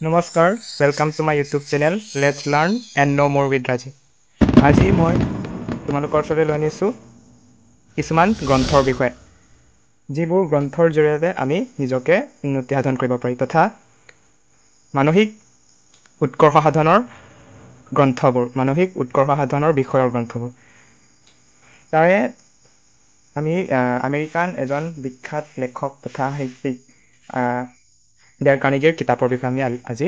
নমস্কাৰ, welcome to my YouTube channel let's learn and know' more with Rajiv. আজি মই তোমালোকৰ ওচৰলৈ লৈ আনিছোঁ কিছুমান গ্ৰন্থৰ বিষয়ে, যিবোৰ গ্ৰন্থৰ জৰিয়তে আমি নিজকে উন্নতি সাধন কৰিব পাৰি তথা মানসিক উৎকৰ্ষ সাধনৰ মানসিক উৎকৰ্ষ সাধনৰ বিষয়ৰ গ্ৰন্থবোৰ। তাৰে আমি আমেৰিকান এজন বিখ্যাত লেখক তথা সাহিত্যিক ডেল কাৰ্নেগীৰ কিতাপৰ বিষয়ে আমি আজি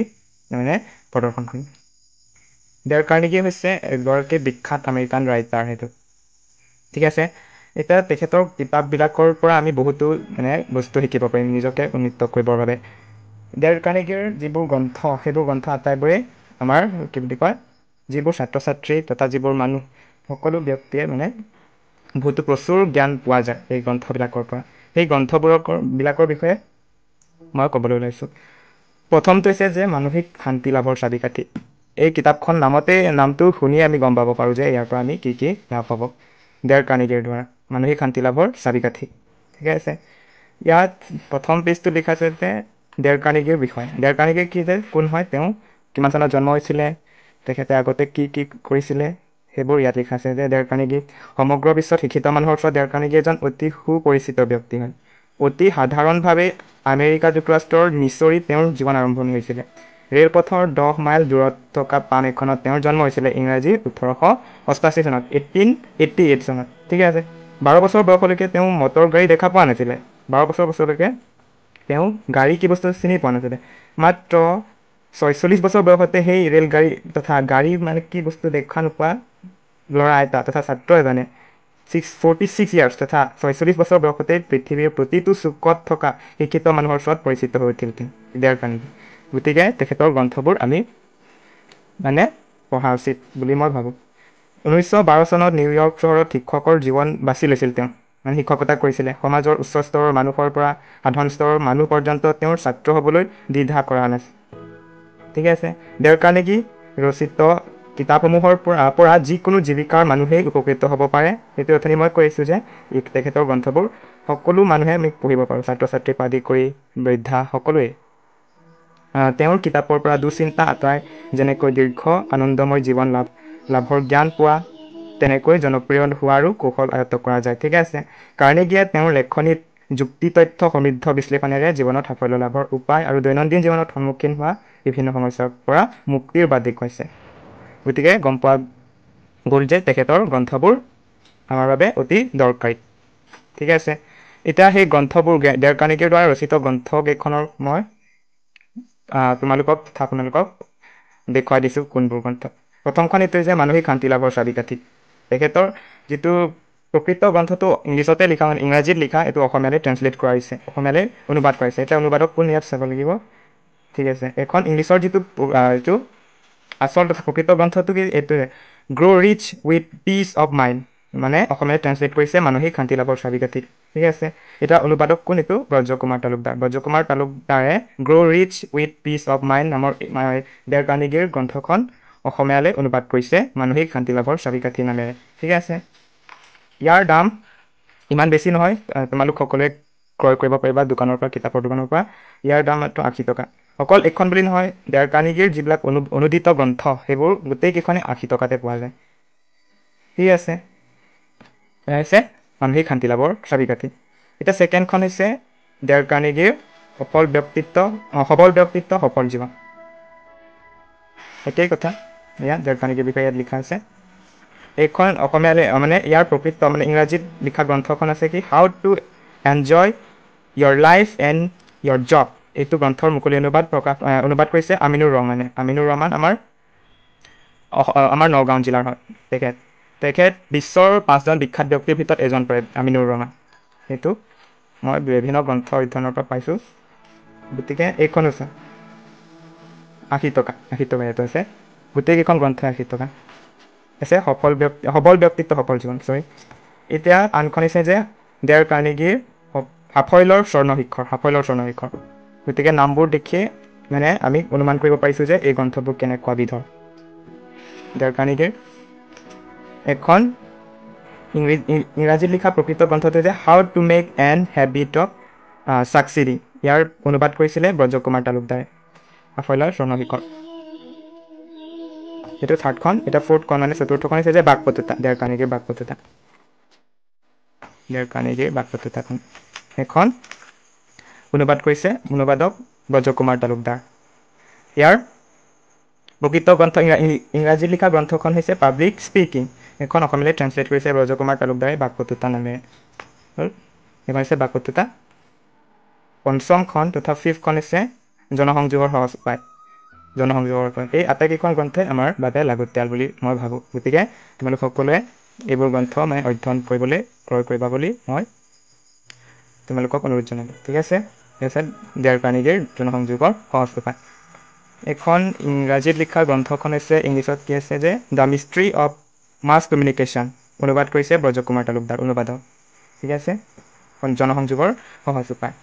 প্ৰদৰ্শন কৰিম। ডেল কাৰ্নেগী হৈছে এগৰাকী বিখ্যাত আমেৰিকান ৰাইটাৰ। সেইটো ঠিক আছে। এতিয়া তেখেতৰ কিতাপবিলাকৰ পৰা আমি বহুতো বস্তু শিকিব পাৰিম নিজকে উন্নীত কৰিবৰ বাবে। ডেল কাৰ্নেগীৰ যিবোৰ গ্ৰন্থ সেইবোৰ গ্ৰন্থ আটাইবোৰেই আমাৰ কি বুলি কয়, যিবোৰ ছাত্ৰ ছাত্ৰী তথা যিবোৰ মানুহ সকলো ব্যক্তিয়ে বহুতো প্ৰচুৰ জ্ঞান পোৱা যায় এই গ্ৰন্থবিলাকৰ পৰা। সেই গ্ৰন্থবিলাকৰ বিষয়ে মই ক'বলৈ ওলাইছোঁ। প্ৰথমটো হৈছে যে মানসিক শান্তি লাভৰ চাবিকাঠি। এই কিতাপখন নামটো শুনিয়ে আমি গম পাব পাৰোঁ যে ইয়াৰ পৰা আমি কি লাভ হ'ব। ডেল কাৰ্নেগীৰ দ্বাৰা মানসিক শান্তি লাভৰ চাবিকাঠি। ঠিক আছে। ইয়াত প্ৰথম পেজটো লিখা আছে যে ডেল কাৰ্নেগীৰ বিষয়ে। ডেল কাৰ্নেগী কোন হয়, তেওঁ কিমান চনত জন্ম হৈছিলে, তেখেতে আগতে কি কৰিছিলে, সেইবোৰ ইয়াত লিখা আছে। যে ডেল কাৰ্নেগী সমগ্ৰ বিশ্বত শিক্ষিত মানুহৰ ওচৰত ডেল কাৰ্নেগী এজন অতি সুপৰিচিত ব্যক্তি হয়। অতি সাধাৰণভাৱে আমেৰিকা যুক্তৰাষ্ট্ৰৰ মিছৌৰীত তেওঁৰ জীৱন আৰম্ভণি হৈছিলে। ৰেলপথৰ 10 মাইল দূৰত থকা পাম এখনত তেওঁৰ জন্ম হৈছিলে ইংৰাজী 1888 চনত, 1888 চনত। ঠিক আছে। 12 বছৰ বয়সলৈকে তেওঁ মটৰ গাড়ী দেখা পোৱা নাছিলে। 12 বছৰলৈকে তেওঁ গাড়ী কি বস্তু চিনি পোৱা নাছিলে। মাত্ৰ 46 বছৰ বয়সতে সেই ৰেলগাড়ী তথা গাড়ী কি বস্তু দেখা নোপোৱা ল'ৰা এটা তথা ছাত্ৰ এজনে 46 ইয়াৰ্ছ তথা 46 বছৰ বয়সতে পৃথিৱীৰ প্ৰতিটো চুকত থকা শিক্ষিত মানুহৰ ওচৰত পৰিচিত হৈ উঠিল ডেল কাৰ্নেগী। গতিকে তেখেতৰ গ্ৰন্থবোৰ আমি পঢ়া উচিত বুলি মই ভাবোঁ। 1912 চনত নিউয়ৰ্ক চহৰত শিক্ষকৰ জীৱন বাছি লৈছিল তেওঁ। শিক্ষকতা কৰিছিলে। সমাজৰ উচ্চ স্তৰৰ মানুহৰ পৰা সাধাৰণ স্তৰৰ মানুহ পৰ্যন্ত তেওঁৰ ছাত্ৰ হ'বলৈ দ্বিধা কৰা নাছিল। ঠিক আছে। ডেল কাৰ্নেগী ৰচিত কিতাপসমূহৰ পৰা যিকোনো জীৱিকাৰ মানুহেই উপকৃত হ'ব পাৰে। সেইটো অথনি মই কৈ আছোঁ যে তেখেতৰ গ্ৰন্থবোৰ সকলো মানুহে আমি পঢ়িব পাৰোঁ, ছাত্ৰ ছাত্ৰীৰ পৰা আদি কৰি বৃদ্ধা সকলোৱে। তেওঁৰ কিতাপৰ পৰা দুশ্চিন্তা আঁতৰাই যেনেকৈ দীৰ্ঘ আনন্দময় জীৱন লাভৰ জ্ঞান পোৱা, তেনেকৈ জনপ্ৰিয় হোৱাৰো কৌশল আয়ত্ত কৰা যায়। ঠিক আছে। কাৰ্নেগীয়ে তেওঁৰ লেখনিত যুক্তি তথ্য সমৃদ্ধ বিশ্লেষণেৰে জীৱনত সাফল্য লাভৰ উপায় আৰু দৈনন্দিন জীৱনত সন্মুখীন হোৱা বিভিন্ন সমস্যাৰ পৰা মুক্তিৰ বাট দেখুৱাইছে। গতিকে গম পোৱা গ'ল যে তেখেতৰ গ্ৰন্থবোৰ আমাৰ বাবে অতি দৰকাৰী। ঠিক আছে। এতিয়া সেই গ্ৰন্থবোৰ ডেল কাৰ্নেগীৰ দ্বাৰা ৰচিত গ্ৰন্থকেইখনৰ মই আপোনালোকক দেখুৱাই দিছোঁ কোনবোৰ গ্ৰন্থ। প্ৰথমখন এইটো যে মানসিক শান্তি লাভৰ চাবিকাঠি। তেখেতৰ যিটো প্ৰকৃত গ্ৰন্থটো ইংলিছতে লিখা, ইংৰাজীত লিখা, এইটো অসমীয়ালৈ ট্ৰেঞ্চলেট কৰা হৈছে, অসমীয়ালৈ অনুবাদ কৰাইছে। এতিয়া অনুবাদক কোন ইয়াত চাব লাগিব। ঠিক আছে। এখন ইংলিছৰ যিটো আচল প্ৰকৃত গ্ৰন্থটো কি এইটোৱে, grow' rich with peace of mind, অসমীয়াত ট্ৰেঞ্চলেট কৰিছে মানসিক শান্তি লাভৰ চাবিকাঠি। ঠিক আছে। এতিয়া অনুবাদক কোন, এইটো ব্ৰজকুমাৰ তালুকদাৰ। ব্ৰজকুমাৰ তালুকদাৰে grow' rich with peace of mind নামৰ ডেল কাৰ্নেগীৰ গ্ৰন্থখন অসমীয়ালৈ অনুবাদ কৰিছে মানসিক শান্তি লাভৰ চাবিকাঠি নামেৰে। ঠিক আছে। ইয়াৰ দাম ইমান বেছি নহয়, তোমালোক সকলোৱে ক্ৰয় কৰিব পাৰিবা কিতাপৰ দোকানৰ পৰা। ইয়াৰ দাম মাত্ৰ 80 টকা। অকল এইখন বুলি নহয়, ডেল কাৰ্নেগীৰ যিবিলাক অনুদিত গ্ৰন্থ সেইবোৰ গোটেইকেইখনে 80 টকাতে পোৱা যায়। ঠিক আছে। এয়া হৈছে মানসিক শান্তি লাভৰ চাবিকাঠি। এতিয়া ছেকেণ্ডখন হৈছে ডেল কাৰ্নেগীৰ সবল ব্যক্তিত্ব সফল জীৱন। একেই কথা। এয়া ডেল কাৰ্নেগীৰ বিষয়ে ইয়াত লিখা আছে। এইখন অসমীয়ালৈ ইয়াৰ প্ৰকৃত ইংৰাজীত লিখা গ্ৰন্থখন আছে কি, how to enjoy your life and your job. এইটো গ্ৰন্থৰ মুকলি অনুবাদ কৰিছে আমিনুৰ ৰহমানে। আমিনুৰ ৰহমান আমাৰ নগাঁও জিলাৰ হয়। তেখেত বিশ্বৰ 5জন বিখ্যাত ব্যক্তিৰ ভিতৰত এজন পৰে, আমিনুৰ ৰহমান। সেইটো মই বিভিন্ন গ্ৰন্থ অধ্যয়নৰ পৰা পাইছোঁ। গতিকে এইখন হৈছে 80 টকা ইয়াত আছে। গোটেইকেইখন গ্ৰন্থ 80 টকা আছে। সবল ব্যক্তিত্ব সফল জীৱন। এতিয়া আনখন হৈছে যে ডেল কাৰ্নেগীৰ সাফল্যৰ স্বৰ্ণশিখৰ। গতিকে নামবোৰ দেখিয়ে আমি অনুমান কৰিব পাৰিছোঁ যে এই গ্ৰন্থবোৰ কেনেকুৱা বিধৰ। ডেল কাৰ্নেগীৰ এখন ইংৰাজীত লিখা প্ৰকৃত গ্ৰন্থটো যে how to make an habit of succeeding. ইয়াৰ অনুবাদ কৰিছিলে ব্ৰজকুমাৰ তালুকদাৰে। সাফল্যৰ স্বৰ্ণশিখৰ। এইটো থাৰ্ডখন। এটা ফ'ৰ্থখন মানে চতুৰ্থখন হৈছে যে বাকপটুতা, ডেল কাৰ্নেগীৰ বাকপটুতা। ডেল কাৰ্নেগীৰ বাকপটুতাখন সেইখন অনুবাদ কৰিছে অনুবাদক ব্ৰজকুমাৰ তালুকদাৰ। ইয়াৰ প্ৰকৃত গ্ৰন্থ ইংৰাজীত লিখা গ্ৰন্থখন হৈছে পাব্লিক স্পিকিং। এখন অসমীয়ালৈ ট্ৰান্সলেট কৰিছে ব্ৰজকুমাৰ তালুকদাৰে বাকপটুতা নামেৰে। এইখন হৈছে বাকপটুতা। পঞ্চমখন তথা ফিফ্থখন হৈছে জনসংযোগৰ সহজ উপায়। জনসংযোগৰ উপায়। এই আটাইকেইখন গ্ৰন্থই আমাৰ বাবে লাগতিয়াল বুলি মই ভাবোঁ। গতিকে তোমালোক সকলোৱে এইবোৰ গ্ৰন্থ মানে অধ্যয়ন কৰিবলৈ ক্ৰয় কৰিবা বুলি মই তোমালোকক অনুৰোধ জনালোঁ। ঠিক আছে, এই হৈছে ডেল কাৰ্নেগীৰ জনসংযোগৰ সহজ উপায়। এখন ইংৰাজীত লিখা গ্ৰন্থখন হৈছে ইংলিছত কি আছে যে the mystery of mass communication. অনুবাদ কৰিছে ব্ৰজকুমাৰ তালুকদাৰ অনুবাদক। ঠিক আছে, জনসংযোগৰ সহজ উপায়,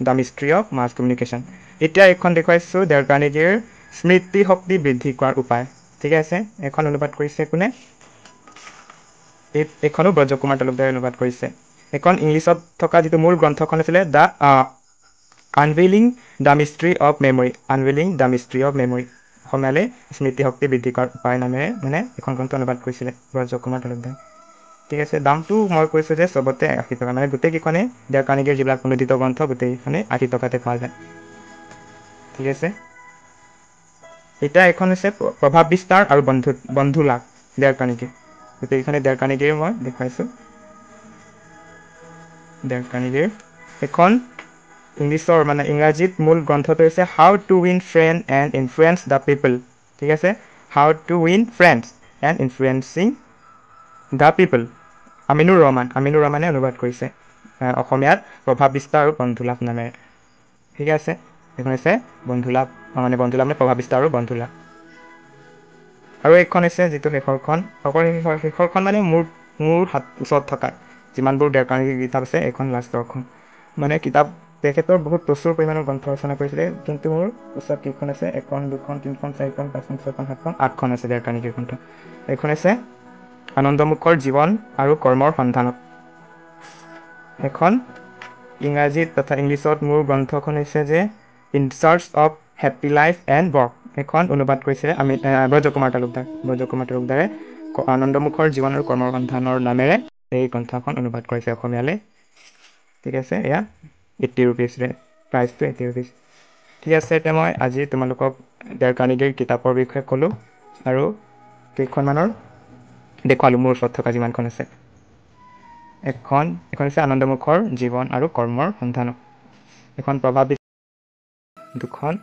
the mystery of mass communication. এতিয়া এইখন দেখুৱাইছোঁ ডেল কাৰ্নেগীৰ স্মৃতি শক্তি বৃদ্ধি কৰাৰ উপায়। ঠিক আছে, এখন অনুবাদ কৰিছে কোনে? এইখনো ব্ৰজকুমাৰ তালুকদাৰে অনুবাদ কৰিছে। এখন ইংলিছত থকা যিটো মূল গ্ৰন্থখন আছিলে the unveiling the mystery of memory. Unveiling the mystery of memory. অসমীয়ালৈ স্মৃতি শক্তি বৃদ্ধি কৰাৰ উপায় নামেৰে মানে এখন গ্ৰন্থ অনুবাদ কৰিছিলে ব্ৰজকুমাৰ তালুকদাৰে। ঠিক আছে, দামটো মই কৈছোঁ যে চবতে 80 টকা, মানে গোটেইকেইখনেই ডেল কাৰ্নেগীৰ যিবিলাক অনুদিত গ্ৰন্থ গোটেইকেইখনেই 80 টকাতে পোৱা যায়। ঠিক আছে, এতিয়া এইখন হৈছে প্ৰভাৱ বিস্তাৰ আৰু বন্ধু লাভ ডেল কাৰ্নেগীৰ। গোটেইকেইখনে ডেল কাৰ্নেগীৰ মই দেখুৱাইছোঁ। ডেল কাৰ্নেগীৰ এখন ইংলিছৰ মানে ইংৰাজীত মূল গ্ৰন্থটো হৈছে how to win friend and influence the people. ঠিক আছে, how to win friends and influencing the people. Aminur ৰহমানে অনুবাদ কৰিছে অসমীয়াত প্ৰভাৱ বিস্তাৰ আৰু বন্ধুলাভ নামেৰে। ঠিক আছে, এইখন হৈছে বন্ধুলাভ মানে প্ৰভাৱ বিস্তাৰ আৰু বন্ধুলাভ। আৰু এইখন হৈছে যিটো শেষৰখন, শেষৰখন মানে মোৰ ওচৰত থকা যিমানবোৰ ডেল কাৰ্নেগীৰ কিতাপ আছে এইখন লাষ্টৰখন। মানে কিতাপ তেখেতৰ বহুত প্ৰচুৰ পৰিমাণৰ গ্ৰন্থ ৰচনা কৰিছিলে, যোনটো মোৰ ওচৰত কেইখন আছে 1, 2, 3, 4, 5, 6, 7, 8খন আছে ডেল কাৰ্নেগীৰ গ্ৰন্থ। এইখন হৈছে আনন্দমুখৰ জীৱন আৰু কৰ্মৰ সন্ধানত। এখন ইংৰাজীত তথা ইংলিছত মোৰ গ্ৰন্থখন হৈছে যে in search of happy life and work. এখন অনুবাদ কৰিছে ব্ৰজকুমাৰ তালুকদাৰে আনন্দমুখৰ জীৱন আৰু কৰ্মৰ সন্ধানৰ নামেৰে এই গ্ৰন্থখন অনুবাদ কৰিছে অসমীয়ালৈ। ঠিক আছে, এয়া 80 ৰুপিজ, প্ৰাইচটো 80 ৰুপিজ। ঠিক আছে, এতিয়া মই আজি তোমালোকক ডেল কাৰ্নেগীৰ কিতাপৰ বিষয়ে ক'লোঁ আৰু কেইখনমানৰ দেখুৱালোঁ মোৰ ওচৰত থকা যিমানখন আছে। এখন হৈছে আনন্দমুখৰ জীৱন আৰু কৰ্মৰ সন্ধানত, এখন প্ৰভাৱ 2খন